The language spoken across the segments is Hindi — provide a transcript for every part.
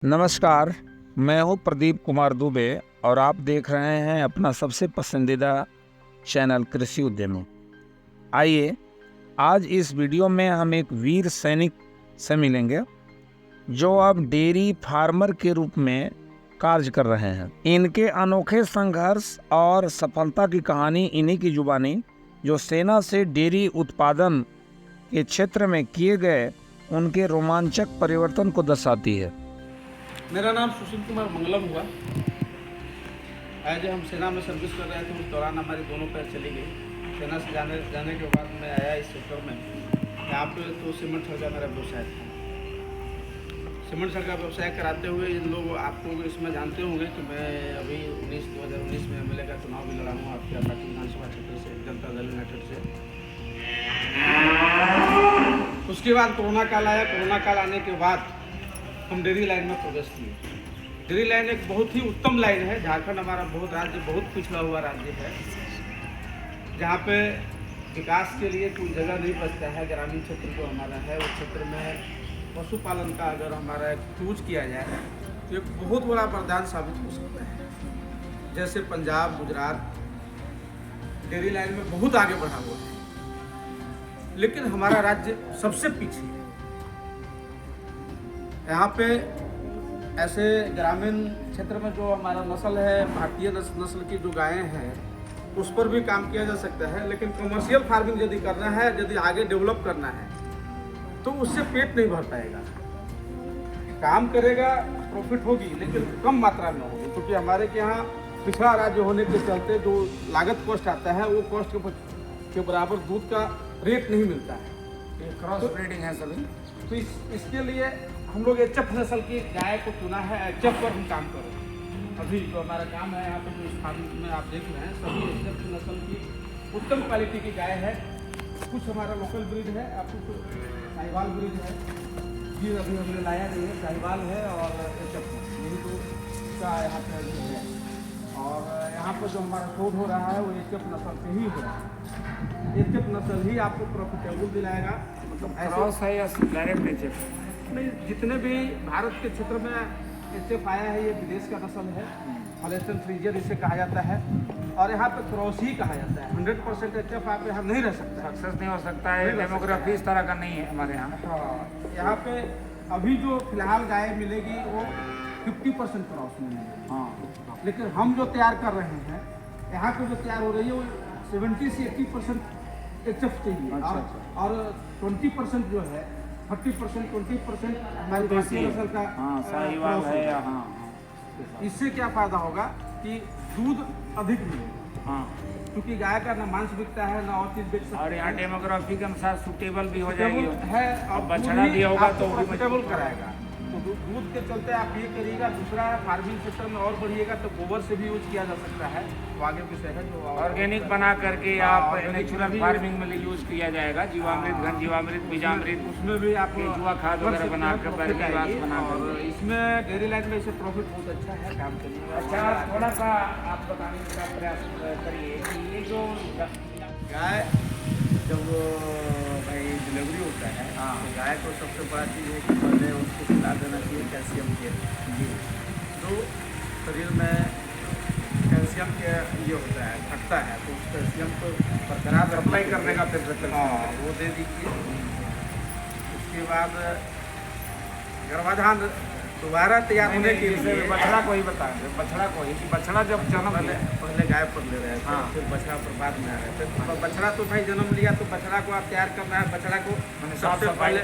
नमस्कार, मैं हूं प्रदीप कुमार दुबे और आप देख रहे हैं अपना सबसे पसंदीदा चैनल कृषि उद्यमी। आइए आज इस वीडियो में हम एक वीर सैनिक से मिलेंगे जो अब डेयरी फार्मर के रूप में कार्य कर रहे हैं। इनके अनोखे संघर्ष और सफलता की कहानी इन्हीं की जुबानी जो सेना से डेयरी उत्पादन के क्षेत्र में किए गए उनके रोमांचक परिवर्तन को दर्शाती है। मेरा नाम सुशील कुमार मंगलम हुआ। आज हम सेना में सर्विस कर रहे थे, उस दौरान हमारी दोनों पैर चली गई। सेना से जाने के बाद मैं आया इस सेक्टर में। यहाँ पे तो सीमेंट सड़क का मेरा व्यवसाय था। सीमेंट सड़क का व्यवसाय कराते हुए इन लोग आपको इसमें जानते होंगे कि मैं अभी 2019 में MLA का चुनाव भी लड़ा हूँ आपके अपाची विधानसभा क्षेत्र से, जनता दल यूनाइटेड से। उसके बाद कोरोना काल आया। कोरोना काल आने के बाद हम डेयरी लाइन में प्रवेश किए। डेयरी लाइन एक बहुत ही उत्तम लाइन है। झारखंड हमारा बहुत पिछड़ा हुआ राज्य है, जहाँ पे विकास के लिए कोई जगह नहीं बचता है। ग्रामीण क्षेत्र जो हमारा है उस क्षेत्र में पशुपालन का अगर हमारा यूज किया जाए तो एक बहुत बड़ा वरदान साबित हो सकता है। जैसे पंजाब, गुजरात डेयरी लाइन में बहुत आगे बढ़ा हुआ है, लेकिन हमारा राज्य सबसे पीछे है। यहाँ पे ऐसे ग्रामीण क्षेत्र में जो हमारा नस्ल है, भारतीय नस्ल की जो गायें हैं, उस पर भी काम किया जा सकता है। लेकिन कमर्शियल फार्मिंग यदि करना है, यदि आगे डेवलप करना है, तो उससे पेट नहीं भर पाएगा। काम करेगा, प्रॉफिट होगी, लेकिन कम मात्रा में होगी, क्योंकि हमारे के यहाँ पिछड़ा राज्य होने के चलते जो लागत कॉस्ट आता है वो कॉस्ट के बराबर दूध का रेट नहीं मिलता है। ये क्रॉस ब्रीडिंग है सभी। तो इसके लिए हम लोग HF नस्ल की गाय को चुना है। HF पर हम काम कर रहे हैं। अभी जो हमारा काम है यहाँ पर जो स्थान में आप देख रहे हैं, सभी HF नस्ल की उत्तम क्वालिटी की गाय है। कुछ हमारा लोकल ब्रीड है, आप कुछ साहिवाल ब्रीड है। ये अभी हमने लाया नहीं है, साहिवाल है और HF यही तो इसका यहाँ पर है। और यहाँ पर जो हमारा शोध हो रहा है वो HF नस्ल से ही हो रहा है। HF नस्ल ही आपको प्रॉफिटेबल दिलाएगा। मतलब क्रॉस है या डायरेक्ट HF? नहीं, जितने भी भारत के क्षेत्र में HF आया है ये विदेश का नस्ल है। हॉलस्टाइन फ्रीजियन इसे कहा जाता है और यहाँ पे क्रॉस ही कहा जाता है। 100% HF आप यहाँ नहीं रह सकता, सक्सेस नहीं हो सकता है। डेमोग्राफी इस तरह का नहीं है हमारे यहाँ। हाँ, यहाँ पे अभी जो फिलहाल गाय मिलेगी वो 50% क्रॉस मिलेगी। हाँ, लेकिन हम जो तैयार कर रहे हैं, यहाँ पे जो तैयार हो रही है वो 70 से 80% HF चाहिए। और 20% जो है 30%, 20% हमारे भारतीय नस्ल का साहिवाल है। हाँ, इससे क्या फायदा होगा कि दूध अधिक मिलेगा। हाँ, क्योंकि गाय का ना मांस बिकता है ना और चीज बिक सकता है। और यहाँ डेमोग्राफी के अनुसार सूटेबल भी हो जाएगी है और बछड़ा भी होगा तो प्रॉफिटेबल कराएगा। तो दूध के चलते आप ये करिएगा। दूसरा फार्मिंग सेक्टर में और बढ़िएगा तो गोबर से भी यूज किया जा सकता है। वो आगे विषय है जो ऑर्गेनिक बना करके आप नेचुरल फार्मिंग में यूज किया जाएगा। जीवामृत, घन जीवामृत, बीजामृत, उसमें भी आप केंचुआ खाद वगैरह बनाकर और इसमें डेयरी लाइन में इसे प्रॉफिट बहुत अच्छा है, काम करिएगा। अच्छा, थोड़ा सा आप बताने का प्रयास करिए कि ये जो गाय जब भाई डिलीवरी होता है, हाँ, तो गाय को सबसे बड़ा चीज़ है कि पहले उसको खिला देना चाहिए कैल्शियम के। जी, तो शरीर में कैल्शियम के ये होता है, घटता है, तो उस कैल्शियम को बरकरार सप्लाई करने का टेम्परेचर। हाँ वो दे दीजिए। उसके बाद गर्भाधान दोबारा तैयार होने के लिए बछड़ा को ही बताएंगे। बछड़ा को ही कि बछड़ा जब जन्म पहले गाय पर ले रहे थे, हाँ, फिर बछड़ा पर बाद में आ रहे थे। तो बछड़ा तो भाई जन्म लिया तो बछड़ा को आप तैयार करना है। बछड़ा को सबसे पहले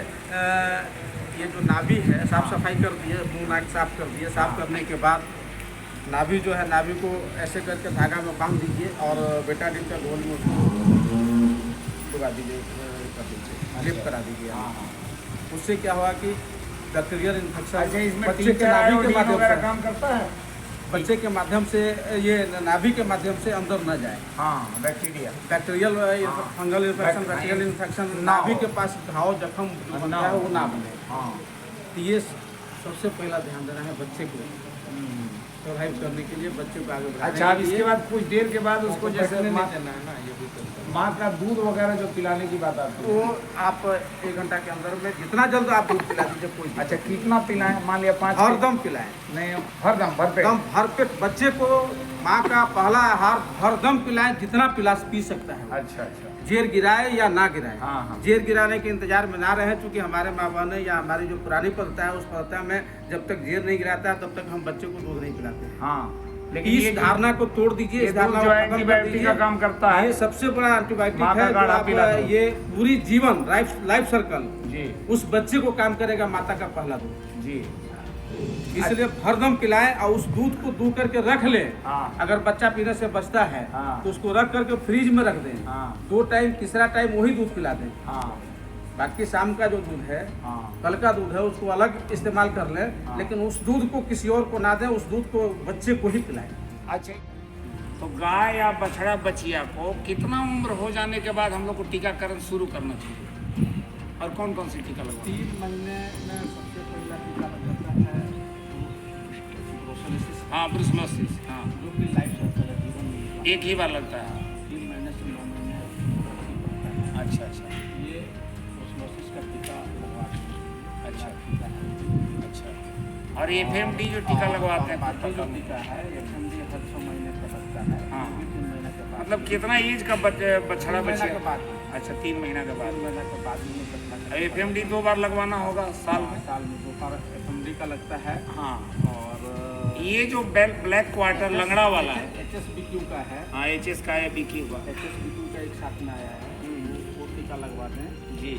ये जो नाभि है साफ सफाई कर दिए, मुँह नाक साफ कर दिए। साफ करने के बाद नाभि जो है, नाभि को ऐसे करके धागा में बांध दीजिए और बेटाडीन का घोल में उसको डुबा दीजिए, कर दीजिए, लिप करा दीजिए। उससे क्या हुआ कि बैक्टीरियल इन्फेक्शन बच्चे के नाभि के माध्यम से काम करता है। बच्चे के माध्यम से ये नाभि के माध्यम से अंदर न जाए। हाँ, bacterial fungal infection, bacterial infection नाभि के पास घाव जख्म बनता है वो ना बने। हाँ, तो ये सबसे पहला ध्यान देना है बच्चे को। सर्वाइव करने के लिए, बच्चे को आगे बढ़ाने अच्छा, अब के इसके लिए। बाद कुछ देर के बाद उसको जैसे बैठने माँ नहीं देना है ना, ये भी करते हैं। माँ का दूध वगैरह जो पिलाने की बात आती है, वो आप 1 घंटा के अंदर में जितना जल्द आप दूध पिला दीजिए, कोई दिक्कत अच्छा कितना पिलाएं? मान लिया 5 नहीं। हरदम पिलाएं, नहीं, हरदम भरपेट। एकदम भरपेट। बच्चे को माँ का पहला आहार हरदम पिलाएं, जितना पी सकता है। अच्छा अच्छा, जेर गिराए या ना गिराए, हाँ, हाँ। जेर गिराने के इंतजार में ना रहे, क्योंकि हमारे माँ बाप ने या हमारी जो पुरानी पद्धति है, उस पद्धति में जब तक जेर नहीं गिराता है तब तक हम बच्चे को दूध नहीं पिलाते हैं। हाँ, लेकिन इस ये धारणा को तोड़ दीजिए, ये इस दूध धारणा जो को है खत्म कर एंटीबायोटिक दीजिए। का काम करता है। ये सबसे बड़ा एंटीबायोटिक माँ का है, जो गाढ़ा आप पिला दो। ये पूरी जीवन लाइफ सर्कल जी उस बच्चे को काम करेगा, माता का पहला दूध। जी, इसलिए हरदम पिलाएं और उस दूध को दू करके रख ले। हाँ। अगर बच्चा पीने से बचता है हाँ। तो उसको रख करके फ्रिज में रख दें। हाँ 2 टाइम, तीसरा टाइम वही दूध पिला दें। हाँ बाकी शाम का जो दूध है, हाँ कल का दूध है, उसको अलग इस्तेमाल कर लें, हाँ। लेकिन उस दूध को किसी और को ना दें, उस दूध को बच्चे को ही पिलाएं। अच्छा, तो गाय या बछड़ा बछिया को कितना उम्र हो जाने के बाद हम लोग को टीकाकरण शुरू करना चाहिए, और कौन कौन सी टीका लगवाना? 3 महीने में सबसे पहला टीका लग जाता है ब्रुसेलोसिस, हाँ ब्रुसेलोसिस, हाँ जो कि लाइफ सर्कल है, जीवन में एक ही बार लगता है। 3 महीने से 9 महीने। अच्छा अच्छा ये ब्रुसेलोसिस का टीका लगवाते हैं। अच्छा टीका है। अच्छा, और एफएमडी जो टीका लगवाते हैं बाकी जो टीका है एफएमडी हर 6 महीने का लगता है। हाँ। 3 महीने के बाद, मतलब कितना एज का बछड़ा 3 महीने के बछिया? बाद, अच्छा 3 महीना के 3 बाद। महीने के बाद में लगता है। एफएमडी 2 बार लगवाना होगा साल में? साल में 2 बार एफएमडी का लगता है। हाँ, और ये जो ब्लैक क्वार्टर लंगड़ा वाला है, HSBQ का है। हाँ एचएस का है, बीकी हुआ HSBQ का एक साथ में आया है, वो टीका लगवा दें। जी।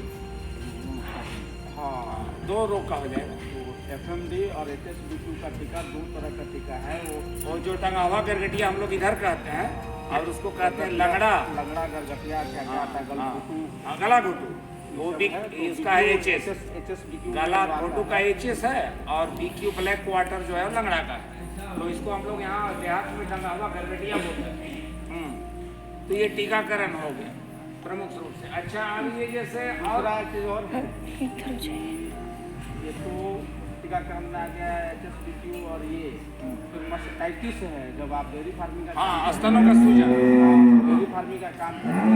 हाँ, 2 रोग का हो जाएगा। तो एफएमडी और HSBQ का टीका 2 तरह का टीका है। वो और जो टंगावा गरगटिया हम लोग इधर कहते हैं, और उसको कहते हैं लंगड़ा, लगड़ा, गरगटिया, क्या क्या आता है, गलघोटू। हाँ, गला घोटू, वो भी इसका है एचएस। HSBQ गला घोटू का एचएस है, और बीक्यू ब्लैक क्वार्टर जो है वो लंगड़ा का है। तो इसको हम लोग यहाँ देहात में टंगावा गरगटिया बोलते हैं। तो ये टीकाकरण हो गया प्रमुख रूप से। अच्छा, अब ये जैसे और दूसरा चीज और है, ये तो टीकाकरण में आ गया HSBQ, और ये फिर मास्टाइटिस है। जब आप डेयरी फार्मिंग का हाँ स्तनों का सूजन डेयरी फार्मिंग का काम करते हैं,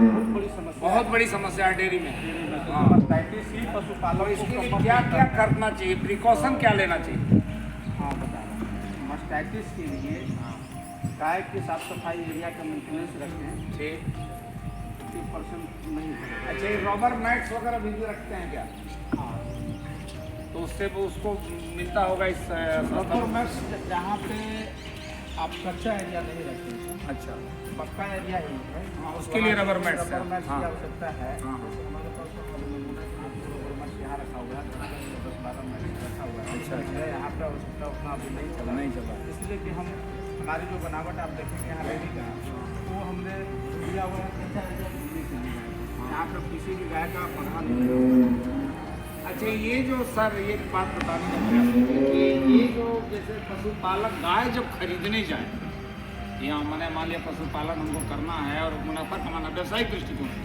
बहुत बड़ी समस्या बहुत बड़ी समस्या है डेयरी में। है। मास्टाइटिस ही पशुपालक को इसके लिए कम क्या करता क्या है। करना चाहिए, प्रिकॉशन क्या लेना चाहिए? हाँ बता रहा हूँ। मास्टाइटिस के लिए गाय की साफ सफाई एरिया का मेंटेनेंस रखें। ठीक। 50% नहीं है। अच्छा, ये रबर मैट्स वगैरह भी रखते हैं क्या? हाँ, तो उससे वो उसको मिलता होगा इस रबर मैट्स जहाँ पे आप कच्चा एरिया नहीं रखें, अच्छा, पक्का एरिया ही है, हाँ, उसके लिए रबर मैट्स है। रबर मैट्स की हाँ। आवश्यकता है। हाँ। हमारे पास तो नमूना के लिए रबर मैट्स यहाँ रखा हुआ है, 10-12 मैट्स रखा हुआ है। अच्छा, अच्छा। है, यहाँ पे आवश्यकता उतना अभी नहीं चला। नहीं चला। इसलिए कि हम हमारी जो बनावट आप देखेंगे यहाँ रेडी का, वो हमने दिया हुआ है कच्चा एरिया बिजली के लिए। यहाँ पे किसी भी गाय का पढ़ा नहीं। अच्छा, ये जो सर ये बात बताने का प्रयास करें कि ये जो जैसे पशुपालक गाय जब खरीदने जाए, यहाँ मैंने मान लिया पशुपालन हमको करना है और मुनाफा कमाना व्यवसायिक दृष्टिकोण से,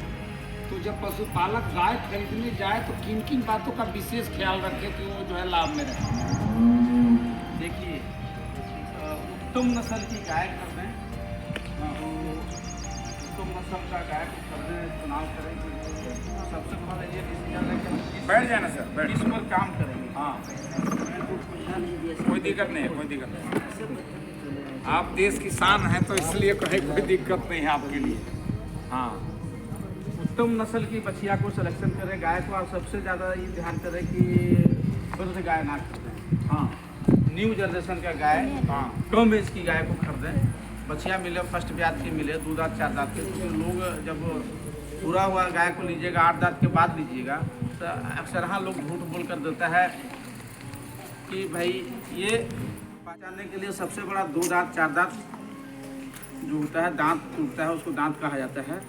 तो जब पशुपालक गाय खरीदने जाए तो किन किन बातों का विशेष ख्याल रखे कि वो जो है लाभ में रहे? देखिए, उत्तम नस्ल की गाय खरीदें, तो उत्तम नस्ल का गाय को खरीदें, चुनाव करें कि सबसे पहले ये डिसीजन है कि हम बैठ जाए ना सर, बैठ। किस पर काम करेंगे। हाँ, कोई दिक्कत नहीं है, कोई दिक्कत नहीं। आप देश की शान हैं तो इसलिए कोई दिक्कत नहीं है आपके लिए। हाँ, उत्तम नस्ल की बछिया को सिलेक्शन करें गाय को, और सबसे ज़्यादा ये ध्यान करें कि शुद्ध गाय ना खरीदें। हाँ, न्यू जनरेशन का गाय, हाँ, कम एज की गाय को खरीदें। बछिया मिले, फर्स्ट ब्याज की मिले, 2 दांत 4 दांत के, क्योंकि लोग जब पूरा हुआ गाय को लीजिएगा 8 दांत के बाद लीजिएगा, तो अक्सर हाँ लोग झूठ बोल कर देता है कि भाई ये पहचानने के लिए सबसे बड़ा 2 दांत 4 दांत जो होता है, दांत टूटता है, उसको दांत कहा जाता है।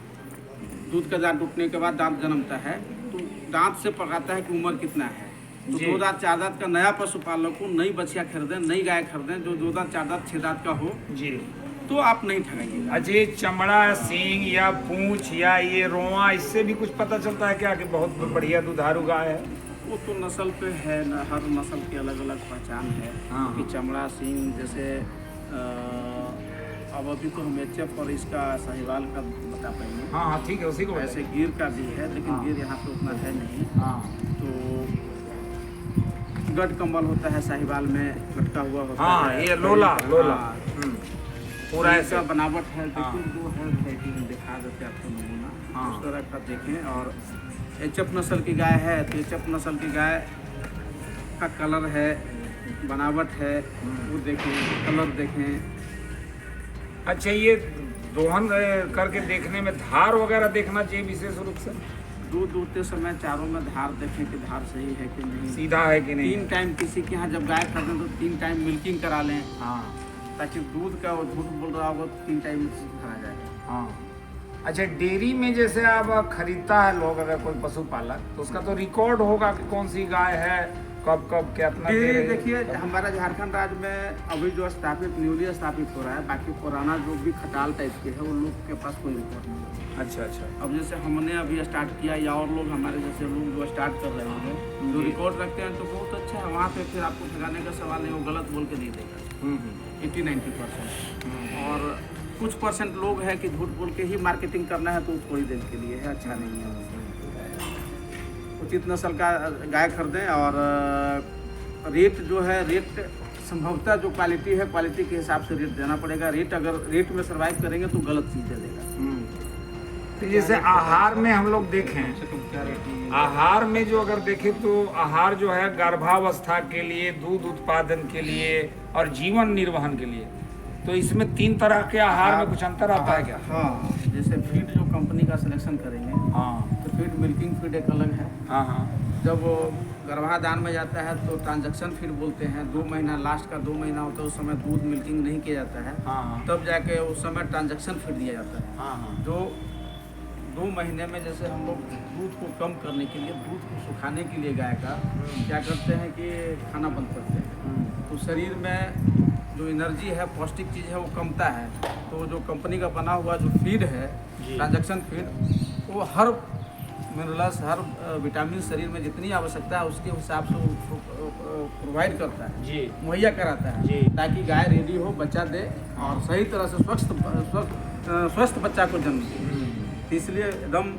दूध का दांत टूटने के बाद दांत जन्मता है, तो दांत से पकाता है कि उम्र कितना है। तो 2 दांत 4 दांत का नया पशुपालक को नई बछिया खरीदें, नई गाय खरीदें जो 2 दांत 4 दांत 6 दांत का हो, जी। तो आप नहीं ठगाइएगा। अजय, चमड़ा, सींग या पूंछ या ये रोआ, इससे भी कुछ पता चलता है क्या कि बहुत बढ़िया दुधारू गाय है? वो तो नस्ल पे है न, हर नस्ल की अलग अलग पहचान है। हाँ, कि चमड़ा सींग जैसे अब अभी तो हम एचएफ और इसका साहिवाल का बता पाएंगे। हाँ हाँ ठीक है, उसी को ऐसे गिर का भी है, लेकिन हाँ। गिर यहाँ पे उतना है नहीं। हाँ तो गढ़ कम्बल होता है साहिवाल में, लटका हुआ होता हाँ, है। ये लोला लोला हाँ। पूरा सींग ऐसा का बनावट है, हाँ। देखिए जो है पैकिंग दिखा देते हैं आपको नमूना। हाँ। उस तरह का देखें। और एचएफ नस्ल की गाय है तो एचएफ नस्ल की गाय का कलर है, बनावट है, वो देखें, कलर देखें। अच्छा, ये दोहन करके देखने में धार वगैरह देखना चाहिए विशेष रूप से, दूध दूहते समय चारों में धार देखें कि धार सही है कि नहीं। सीधा है कि नहीं। 3 टाइम किसी के यहाँ जब गाय खरीदें तो 3 टाइम मिल्किंग करा लें, हाँ ताकि दूध का वो झूठ बोल रहा होगा तो 3 टाइम भरा जाए। हाँ। अच्छा, डेयरी में जैसे अब खरीदता है लोग, अगर कोई पशुपालक, तो उसका तो रिकॉर्ड होगा कि कौन सी गाय है, कब कब कितना दे रही है। देखिए हमारा झारखंड राज्य में अभी जो स्थापित न्यूली स्थापित हो रहा है, बाकी पुराना जो भी खटाल टाइप के है उन लोग के पास कोई रिकॉर्ड नहीं है। अच्छा अच्छा। अब जैसे हमने अभी स्टार्ट किया या और लोग हमारे जैसे लोग जो स्टार्ट कर रहे होंगे जो रिकॉर्ड रखते हैं तो बहुत अच्छा है। वहाँ पे फिर आपको ठगाने का सवाल नहीं, वो गलत बोल के नहीं देगा 80-90%। और कुछ परसेंट लोग हैं कि झूठ बोल के ही मार्केटिंग करना है तो थोड़ी देर के लिए है, अच्छा नहीं है। उचित नस्ल का गाय खरीदें। और रेट जो है, रेट संभवतः जो क्वालिटी है क्वालिटी के हिसाब से रेट देना पड़ेगा। रेट अगर रेट में सर्वाइव करेंगे तो गलत चीज़ दे देगा। तो जैसे आहार में हम लोग देखें, आहार में जो अगर देखें तो आहार जो है गर्भावस्था के लिए, दूध उत्पादन के लिए और जीवन निर्वहन के लिए, तो इसमें 3 तरह के आहार में कुछ अंतर आता है क्या? हाँ, जैसे फीड जो कंपनी का सिलेक्शन करेंगे, हाँ तो फीड मिल्किंग फीड एक अलग है। हाँ हाँ। जब वो गर्भाधान में जाता है तो ट्रांजैक्शन फीड बोलते हैं। 2 महीना, लास्ट का 2 महीना होता है, उस समय दूध मिल्किंग नहीं किया जाता है। हाँ तब जाके उस समय ट्रांजैक्शन फीड दिया जाता है। हाँ। जो 2 महीने में जैसे हम लोग दूध को कम करने के लिए, दूध को सुखाने के लिए गाय का क्या करते हैं कि खाना बंद करते हैं, तो शरीर में जो एनर्जी है, पौष्टिक चीज़ है, वो कमता है। तो जो कंपनी का बना हुआ जो फीड है, ट्रांजैक्शन फीड, वो हर मिनरल्स, हर विटामिन शरीर में जितनी आवश्यकता है उसके हिसाब से वो प्रोवाइड करता है जी, मुहैया कराता है, जी। ताकि गाय रेडी हो, बच्चा दे और सही तरह से स्वस्थ बच्चा को जन्म दे। इसलिए एकदम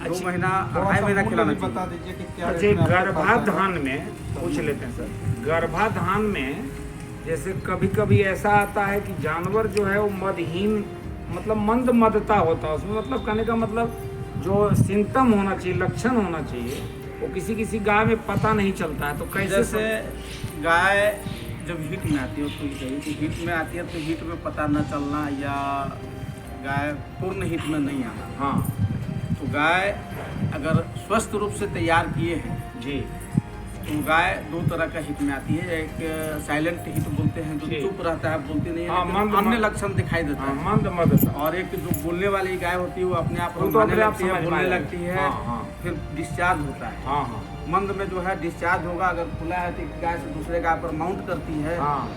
2 महीना, 2.5 महीना खिलाना चाहिए। बता दीजिए कि क्या अच्छा, गर्भाधान में पूछ लेते हैं सर, गर्भाधान में जैसे कभी कभी ऐसा आता है कि जानवर जो है वो मदहीन, मतलब मंद मदता होता है उसमें, मतलब कहने का मतलब जो सिम्टम होना चाहिए, लक्षण होना चाहिए, वो किसी किसी गाय में पता नहीं चलता है। तो कैसे जैसे गाय जब हीट में आती है, उसको चाहिए कि हीट में आती है तो हीट में पता न चलना, या गाय पूर्ण हीट में नहीं आना। हाँ तो गाय अगर स्वस्थ रूप से तैयार किए हैं जी, तो गाय 2 तरह का हिट में आती है। एक साइलेंट हिट बोलते हैं, जो जी। चुप रहता है, बोलती नहीं हाँ, है, मंद- अन्य मंद- लक्षण दिखाई देता हाँ, है। मंद मदता। और एक जो बोलने वाली गाय होती है वो अपने आप वो तो रमाने अपने आप लगती है, समझ बोलने पाएगी। लगती है। हाँ, हाँ। फिर डिस्चार्ज होता है। हाँ हाँ मंद में जो है डिस्चार्ज होगा, अगर खुला है तो एक गाय से दूसरे गाय पर माउंट करती है। हाँ।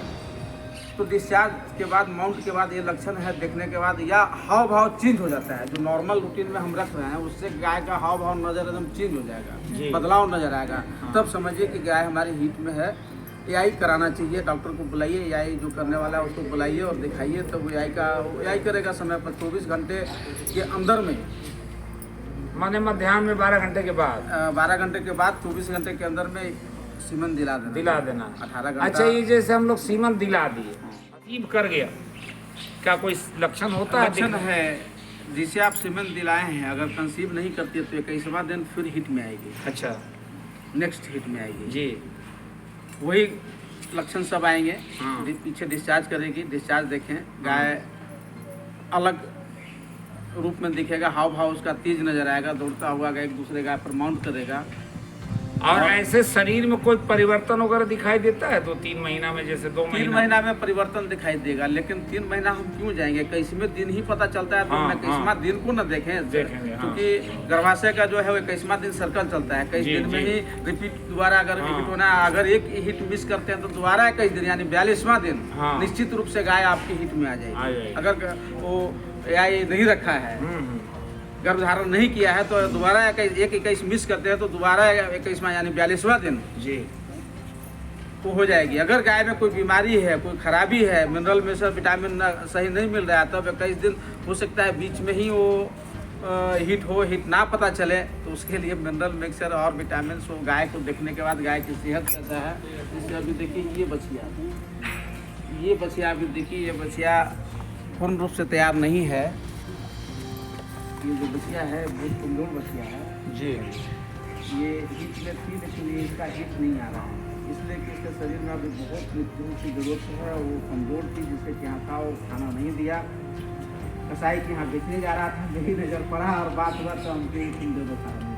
तो डिस्चार्ज के बाद, माउंट के बाद ये लक्षण है देखने के बाद, या हाव भाव चेंज हो जाता है। जो नॉर्मल रूटीन में हम रख रहे हैं उससे गाय का हाव भाव नजर एकदम चेंज हो जी। जाएगा, बदलाव नजर आएगा। हाँ। तब समझिए कि गाय हमारी हीट में है। एआई कराना चाहिए, डॉक्टर को बुलाइए, एआई जो करने वाला है उसको बुलाइए और दिखाइए, तब एआई करेगा समय पर 24 घंटे के अंदर में, माने मध्याह्न में 12 घंटे के बाद 12 घंटे के बाद 24 घंटे के अंदर में सीमन दिला देना। 18 घंटा। अच्छा, ये जैसे हम लोग सीमन दिला दिए, अजीब कर गया, क्या कोई लक्षण होता है? लक्षण है जिसे आप सीमन दिलाए हैं, अगर कंसीव नहीं करती है तो 21वां दिन फिर हिट में आएगी, अच्छा नेक्स्ट हिट में आएगी जी, वही लक्षण सब आएंगे। हाँ। पीछे डिस्चार्ज करेगी, डिस्चार्ज देखें, गाय अलग रूप में दिखेगा, हाव भाव उसका तेज नजर आएगा, दौड़ता हुआ गाय एक दूसरे गाय पर माउंट करेगा। और ऐसे शरीर में कोई परिवर्तन वगैरह दिखाई देता है 2-3 महीना में, जैसे 2 3 महीना? महीना में परिवर्तन दिखाई देगा, लेकिन 3 महीना हम क्यों जाएंगे? 21वें दिन ही पता चलता है, तो हाँ, 21वां दिन को न देखें, देखेंगे, हाँ। क्योंकि गर्भाशय का जो है वो 21वां दिन सर्कल चलता है। 21 जी, दिन में जी। ही रिपीट दोबारा अगर हाँ। रिपीट होना है, अगर एक हिट मिस करते हैं तो दोबारा 21 दिन यानी 42वां दिन हाँ। निश्चित रूप से गाय आपकी हिट में आ आ जाएगी, जाएगी। अगर वो एआई नहीं रखा है। गर्भधारण नहीं किया है तो दोबारा 21 मिस करते हैं तो दोबारा 21वां यानी 42वां दिन जी वो हो जाएगी। अगर गाय में कोई बीमारी है, कोई खराबी है, मिनरल में से विटामिन सही नहीं मिल रहा है, तब 21 दिन हो सकता है बीच में ही वो हिट ना पता चले, तो उसके लिए मिनरल मिक्सर और विटामिन वो गाय को देखने के बाद गाय की सेहत कैसा है। जैसे अभी देखिए ये बछिया अभी देखिए, ये बछिया पूर्ण रूप से तैयार नहीं है। ये जो बछिया है बहुत कमजोर बछिया है जी। ये हिट में थी लेकिन ये इसका हिट नहीं आ रहा है, इसलिए कि इसके शरीर में अभी बहुत न्यूट्रिएंट की जरूरत है। वो कमजोर थी जिससे कि यहाँ था वो खाना नहीं दिया। कसाई के यहाँ बेचने जा रहा था, यही नजर पड़ा और बात हुआ तो हमको दे बता रहे।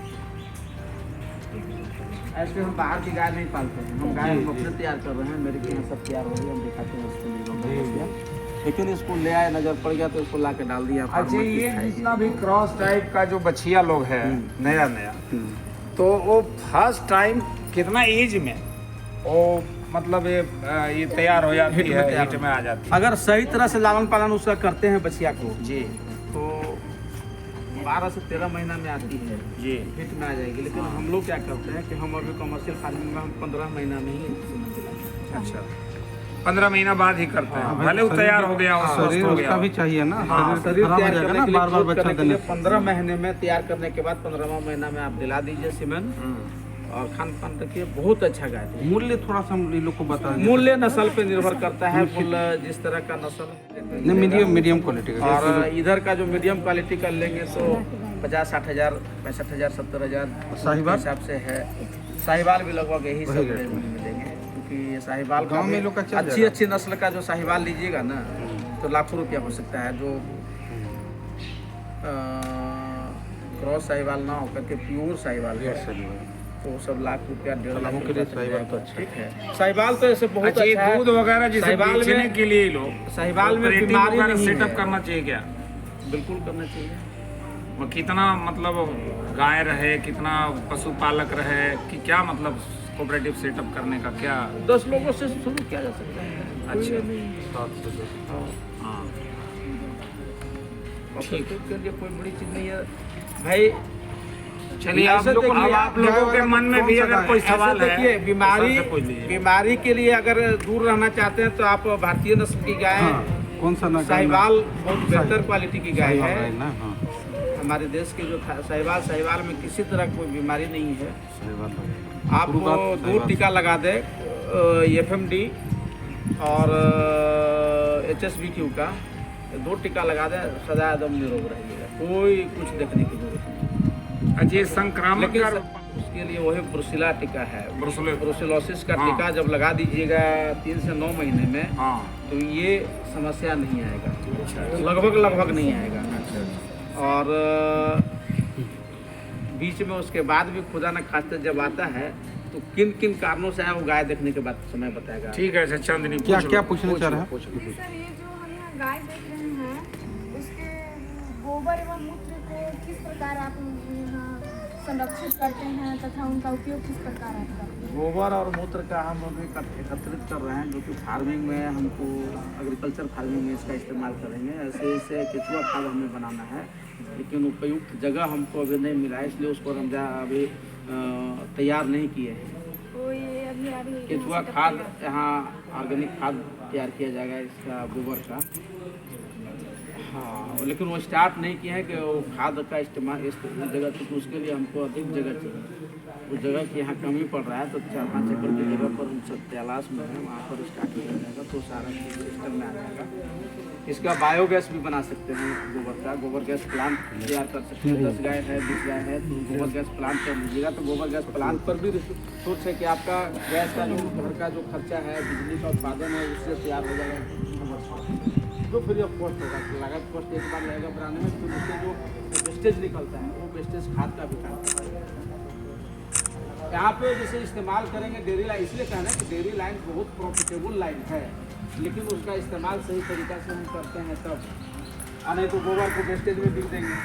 ऐसे हम बाहर की गाय नहीं पालते हैं, हम गाय हम अपने तैयार कर रहे हैं। मेरे के यहाँ सब तैयार हो गए, हम दिखाते हैं उसको। लेकिन इसको ले आए, नजर पड़ गया तो इसको ला के डाल दिया। अच्छा, ये जितना भी क्रॉस टाइप का जो बछिया लोग है नया तो वो फर्स्ट टाइम कितना एज में वो मतलब ये तैयार हो जाती है, हिट में आ जाती है? अगर सही तरह से लालन पालन उसका करते हैं बछिया को जी तो 12 से 13 महीना में आती है जी, हिट में आ जाएगी। लेकिन हम लोग क्या करते हैं कि हम अभी कमर्शियल फार्मिंग में हम 15 महीना में ही। अच्छा, 15 महीना बाद ही करते हैं। भले वो तैयार हो गया, शरीर उसका भी चाहिए ना, शरीर तैयार करने के लिए बार-बार बच्चा देने 15 महीने में तैयार करने के बाद 15वां महीना में आप दिला दीजिए सीमेंट और खान पान रखिए। बहुत अच्छा गाय है। मूल्य थोड़ा सा हम लोग को बता दें। मूल्य नस्ल पे निर्भर करता है, फुल जिस तरह का नस्ल मीडियम क्वालिटी का। और इधर का जो मीडियम क्वालिटी का लेंगे तो 50-60 हज़ार, 65,000, 70,000 साहिवाल हिसाब से है। साहिवाल भी लगभग यही सब रेंज में मिलेंगे, क्योंकि ये साहिवाल गाँव में लोग का चल अच्छी अच्छी नस्ल का जो साहिवाल लीजिएगा ना तो लाखों रुपया हो सकता है। जो क्रॉस साहिवाल ना होकर के प्योर साहिवाल है तो सब लाख रुपया, 1.5 लाख के लिए रुपया साहिवाल तो ठीक है। साहिवाल तो ऐसे बहुत अच्छा, ये अच्छा है। दूध वगैरह जिसे साहिवाल बेचने में के लिए लोग साहिवाल में ऑपरेटिंग बीमारी वगैरह नहीं सेटअप है। करना चाहिए क्या? बिल्कुल करना चाहिए। वो कितना मतलब गाय रहे, कितना पशुपालक रहे कि क्या मतलब कोऑपरेटिव सेटअप करने का क्या? 10 लोगों से शुरू किया जा सकता है। अच्छा, हाँ ठीक के लिए कोई बड़ी चीज नहीं है भाई। चलिए, आप लोगों के मन में भी अगर कोई सवाल है, देखिए बीमारी सबसे पूछ लीजिए। बीमारी के लिए अगर दूर रहना चाहते हैं तो आप भारतीय नस्ल की गाय कौन सा ना साहिवाल बहुत बेहतर क्वालिटी की गाय है ना। हाँ, हमारे देश के जो साहिवाल में किसी तरह की कोई बीमारी नहीं है। आप 2 टीका लगा दे FMD और HSV-Q का 2 टीका लगा दे, सदा एकदम निरोग रहिएगा, कोई कुछ देखने की जरूरत नहीं। अच्छा, ये संक्रामक लेकिन उसके लिए वही ब्रुसिला टीका है, ब्रुसिलोसिस का हाँ। टीका जब लगा दीजिएगा 3 से 9 महीने में हाँ, तो ये समस्या नहीं आएगा, लगभग नहीं आएगा। और बीच में उसके बाद भी खुदा न खास्ते जब आता है तो किन किन कारणों से है वो गाय देखने के बाद समय बताएगा। ठीक है। अच्छा चांदनी, क्या पूछना चाह रहा है? सर, ये जो हम यहाँ गाय देख रहे हैं उसके गोबर एवं मूत्र को किस प्रकार आप यहाँ संरक्षित करते हैं तथा उनका उपयोग किस प्रकार आप करते हैं? गोबर और मूत्र का हम अभी एकत्रित कर रहे हैं, जो कि फार्मिंग में हमको एग्रीकल्चर फार्मिंग में इसका इस्तेमाल करेंगे। ऐसे केचुआ खाद हमें बनाना है, लेकिन उपयुक्त जगह हमको अभी नहीं मिला है, इसलिए उसको हम अभी तैयार नहीं किए हैं। तो ये अभी केचुआ खाद यहाँ ऑर्गेनिक खाद तैयार किया जाएगा इसका गोबर का। हाँ, लेकिन वो स्टार्ट नहीं किया है कि वो खाद का इस्तेमाल इस जगह, क्योंकि उसके लिए हमको अधिक जगह चाहिए। उस जगह की यहाँ कमी पड़ रहा है, तो 4-5 एकड़ की जगह पर हम सब तलाश में है, वहाँ पर स्टार्ट किया जाएगा तो सारा चीज़ सिस्टम में आ जाएगा। इसका बायोगैस भी बना सकते हैं, गोबर गैस प्लांट तैयार कर सकते हैं। 10 गाय है, 20 गाय है तो गोबर गैस प्लांट कर लीजिएगा, तो गोबर गैस प्लांट पर भी सोच है कि आपका गैस का जो घर का जो खर्चा है, बिजली का उत्पादन है, उससे तैयार हो जाएगा जो फ्री ऑफ कॉस्ट होगा। लागत कॉस्ट एक बार लगेगा बनाने में, फिर उससे जो वेस्टेज निकलता है वो वेस्टेज खाद का भी काम करता है। यहाँ पे जैसे इस्तेमाल करेंगे डेयरी लाइन, इसलिए कहना है कि डेयरी लाइन बहुत प्रॉफिटेबल लाइन है, लेकिन उसका इस्तेमाल सही तरीका से हम करते हैं तब, नहीं तो गोबर को वेस्टेज में बिक देंगे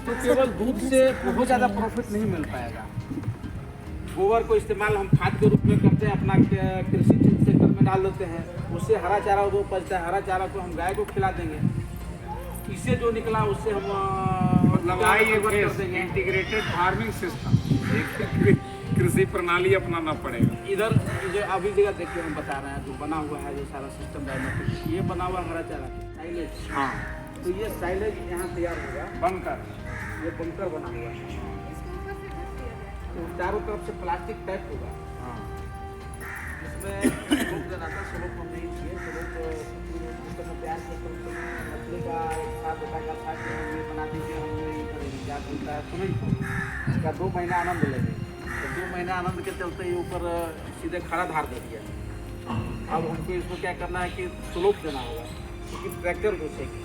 तो केवल दूध से बहुत ज़्यादा प्रॉफिट नहीं मिल पाएगा। गोबर को इस्तेमाल हम खाद के रूप में करते हैं, अपना कृषि सेक्टर में डाल देते हैं, उससे हरा चारा वो पचता है, हरा चारा को हम गाय को खिला देंगे इससे जो निकला उससे हम मतलब आई कर देंगे। इंटीग्रेटेड फार्मिंग सिस्टम, एक कृषि प्रणाली अपनाना पड़ेगा। इधर जो अभी जगह देखिए हम बता रहे हैं जो बना हुआ है जो सारा सिस्टम डायमेट्रिक, ये बना हुआ हरा चारा साइलेज। हाँ, तो ये साइलेज यहाँ तैयार होगा, बनकर ये बंकर बना हुआ है, इसको ऊपर से ढक दिया जाएगा। तो चारों तरफ से प्लास्टिक पैक होगा। हाँ, इसमें स्लोप देना था, स्लोप हम नहीं किए, स्लोप तैयार करके मछली का एक साथ बताया था कि हम ये बना दीजिए, हम नहीं करेंगे, क्या बोलता है स्विमिंग पूल इसका 2 महीना आनंद लेंगे। तो 2 महीना आनंद के चलते ही ऊपर सीधे खड़ा धार दे दिया। अब हमको इसको क्या करना है कि स्लोप देना होगा, क्योंकि ट्रैक्टर घुसेगी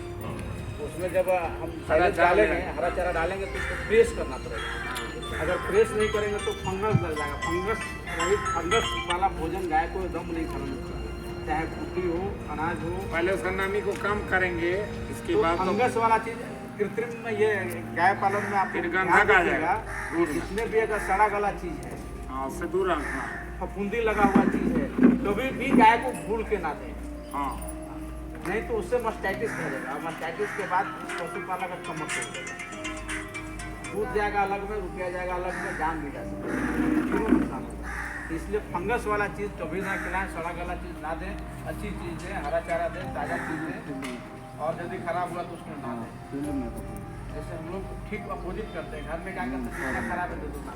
उसमें। जब हम साइलेज डालेंगे, हरा चारा डालेंगे तो उसको प्रेस करना पड़ेगा। अगर प्रेस नहीं करेंगे तो फंगस लग जाएगा। फंगस वाला भोजन गाय को एकदम नहीं खाना चाहिए, चाहे कुट्टी हो, अनाज हो। पहले उसका नमी को कम करेंगे, इसके तो बाद फंगस वाला चीज कृत्रिम में ये गाय पालन में आप फिर गंधक आ जाएगा। इसमें भी अगर सड़ा गला चीज है, हाँ, उससे दूर रखना। फफूंदी लगा हुआ चीज है, कभी भी गाय को भूल के ना दें, हाँ, नहीं तो उससे मस्टाइटिस फैलेगा। और मस्टाइटिस के बाद पशुपालक का कमर तोड़ देगा, दूध जाएगा अलग में, रुपया जाएगा अलग में, जान भी जा सकता है, दोनों नुकसान होगा। इसलिए फंगस वाला चीज़ कभी ना खिलाएं, सड़ा गला चीज़ ना दें, अच्छी चीज़ दें, हरा चारा दें, ताज़ा चीज़ दें, और यदि खराब हुआ तो उसको ना दें। जैसे हम लोग ठीक अपोजिट करते हैं, घर में क्या करते हैं, खाना खराब है तो ना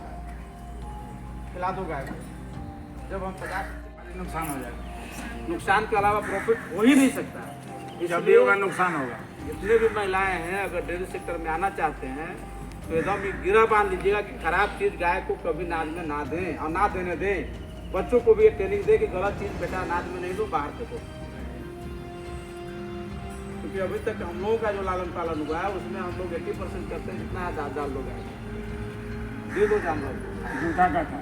खिला दो गाय को। जब हम 50 नुकसान हो जाएगा। नुकसान के अलावा प्रॉफिट हो ही नहीं सकता। जब भी होगा नुकसान होगा। जितने भी महिलाएं हैं अगर डेयरी सेक्टर में आना चाहते हैं तो एकदम गिरा बांध लीजिएगा कि खराब चीज़ गाय को कभी नाद में ना दें, और ना देने दें। बच्चों को भी ये ट्रेनिंग दें कि गलत चीज़ बेटा नाद में नहीं लो, बाहर फेंको। क्योंकि अभी तक हम लोगों का जो लालन पालन हुआ है उसमें हम लोग 80% करते हैं, जितना ज़्यादा लोग आए दे दो जानवर को, जूता का था।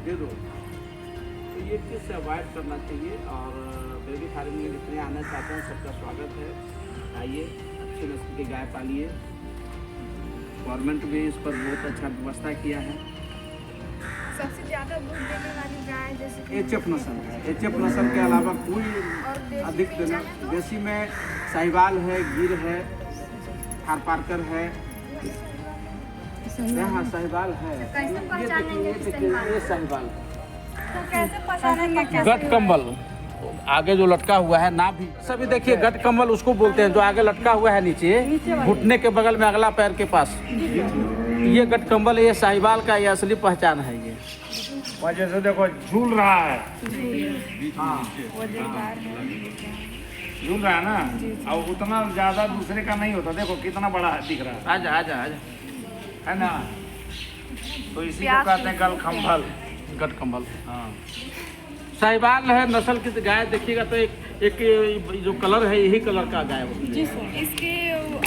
दे दो। तो ये चीज़ से अवॉइड करना चाहिए। और डेयरी फार्मिंग में जितने आना चाहते हैं सबका स्वागत है, आइए, अच्छी नस्ल की गाय पालिए। गवर्नमेंट भी इस पर बहुत अच्छा व्यवस्था किया है। सबसे ज्यादा दूध देने वाली गाय जैसे कि एचएफ नस्ल है, एचएफ नस्ल के अलावा कोई और देसी अधिक में देना। जाने तो देसी में साहिवाल है, गिर है, थारपारकर है, हाँ साहिवाल है। कैसे ये पहचानेंगे देखिए, कि साहिवाल? ये साहिवाल है। तो कैसे पहचानेंगे क्या गट कंबल आगे जो लटका हुआ है ना भी सभी देखिए, गट कंबल उसको बोलते हैं जो आगे लटका हुआ है नीचे घुटने के बगल में अगला पैर के पास, ये गट कंबल है। ये साहिवाल का ये असली पहचान है। ये वजह से देखो झूल रहा है, हाँ झूल रहा है ना, और उतना ज्यादा दूसरे का नहीं होता। देखो कितना बड़ा दिख रहा है, आजा आजा आजा, है ना। तो इसी को कहते हैं गल खंभल, गट कंबल। हाँ। साहिवाल है नस्ल की गाय, देखिएगा तो एक जो कलर है यही कलर का गाय होती है। जी सर, इसके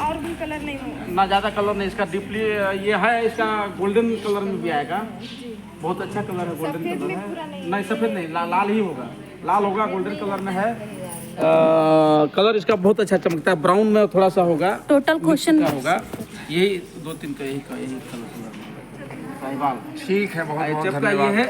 और भी कलर नहीं होगा? ना ज़्यादा कलर नहीं, इसका डीपली ये है, इसका गोल्डन कलर में भी आएगा। बहुत अच्छा कलर है, गोल्डन सफेद कलर में पूरा है। नहीं नहीं सफ़ेद नहीं, लाल ही होगा, लाल होगा, गोल्डन कलर में है। कलर इसका बहुत अच्छा चमकता है, ब्राउन में थोड़ा सा होगा, टोटल क्वेश्चन होगा। यही 2-3 का यही कलर साहिवाल। ठीक है, बहुत बहुत HF का धन्यवाद। ये है